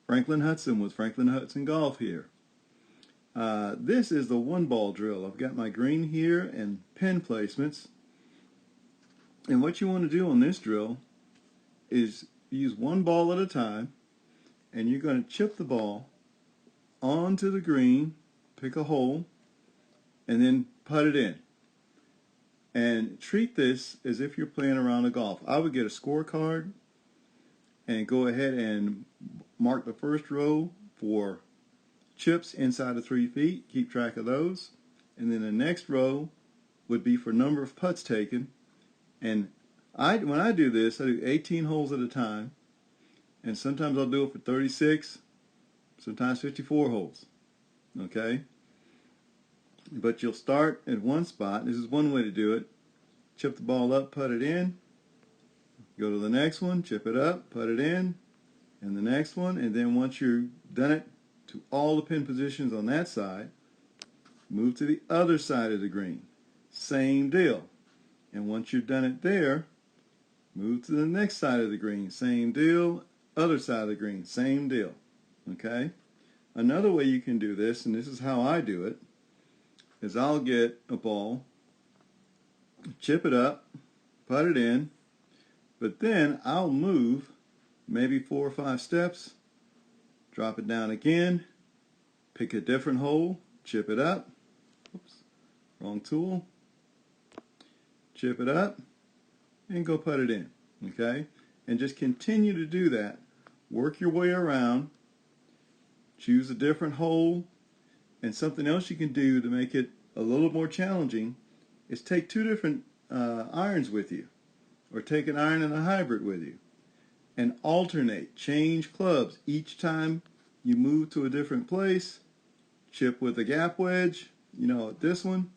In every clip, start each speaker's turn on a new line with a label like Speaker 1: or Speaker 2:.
Speaker 1: Franklin Hudson with Franklin Hudson Golf here. This is the one ball drill. I've got my green here and pin placements. And what you want to do on this drill is use one ball at a time, and you're going to chip the ball onto the green, pick a hole, and then putt it in. And treat this as if you're playing around a golf. I would get a scorecard and go ahead and mark the first row for chips inside of 3 feet. Keep track of those. And then the next row would be for number of putts taken. And when I do this, I do 18 holes at a time. And sometimes I'll do it for 36, sometimes 54 holes. Okay? But you'll start at one spot. This is one way to do it. Chip the ball up, putt it in. Go to the next one, chip it up, put it in, and the next one, and then once you've done it to all the pin positions on that side, move to the other side of the green. Same deal. And once you've done it there, move to the next side of the green. Same deal, other side of the green. Same deal. Okay? Another way you can do this, and this is how I do it, is I'll get a ball, chip it up, put it in, but then I'll move maybe 4 or 5 steps, drop it down again, pick a different hole, chip it up, oops, wrong tool, chip it up, and go put it in, okay? And just continue to do that. Work your way around, choose a different hole, and something else you can do to make it a little more challenging is take 2 different irons with you. Or take an iron and a hybrid with you and alternate, change clubs each time you move to a different place. Chip with a gap wedge, at this one,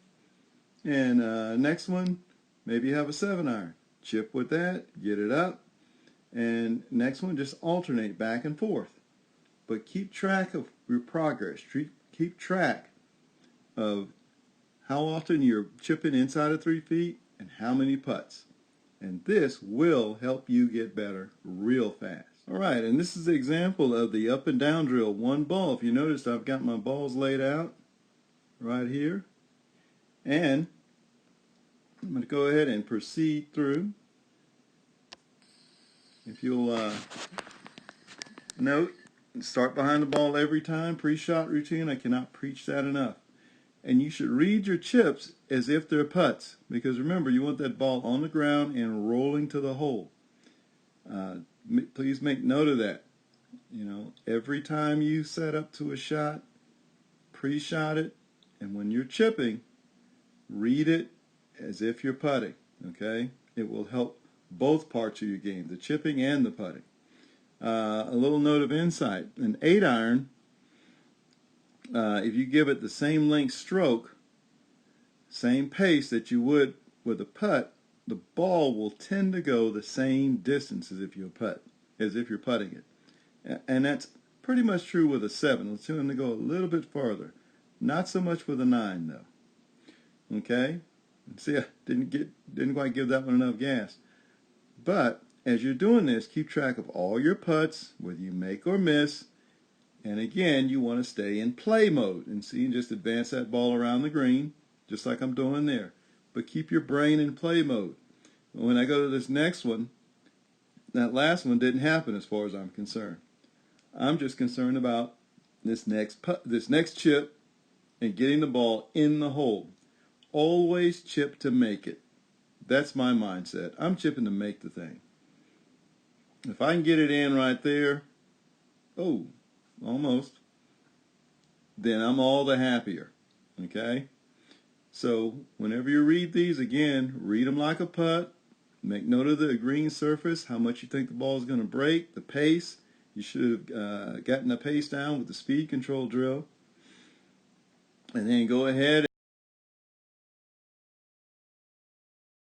Speaker 1: and next one maybe have a 7-iron. Chip with that, get it up, and next one just alternate back and forth. But keep track of your progress. Keep track of how often you're chipping inside of 3 feet and how many putts. And this will help you get better real fast. Alright, and this is the example of the up and down drill, one ball. If you notice, I've got my balls laid out right here. And I'm going to go ahead and proceed through. If you'll note, start behind the ball every time, pre-shot routine. I cannot preach that enough. And you should read your chips as if they're putts, because remember, you want that ball on the ground and rolling to the hole. Please make note of that. Every time you set up to a shot, pre-shot it, and when you're chipping, read it as if you're putting. Okay? It will help both parts of your game, the chipping and the putting. A little note of insight: an 8-iron. If you give it the same length stroke, same pace that you would with a putt, the ball will tend to go the same distance as if you're putting it. And that's pretty much true with a 7. Let's tend to go a little bit farther. Not so much with a 9 though. Okay? See, I didn't quite give that one enough gas. But as you're doing this, keep track of all your putts, whether you make or miss. And again, you want to stay in play mode and just advance that ball around the green, just like I'm doing there. But keep your brain in play mode. When I go to this next one, that last one didn't happen as far as I'm concerned. I'm just concerned about this next chip and getting the ball in the hole. Always chip to make it. That's my mindset. I'm chipping to make the thing. If I can get it in right there, almost, then I'm all the happier. Okay? So whenever you read these, again, read them like a putt. Make note of the green surface, how much you think the ball is going to break, the pace. You should have gotten the pace down with the speed control drill. And then go ahead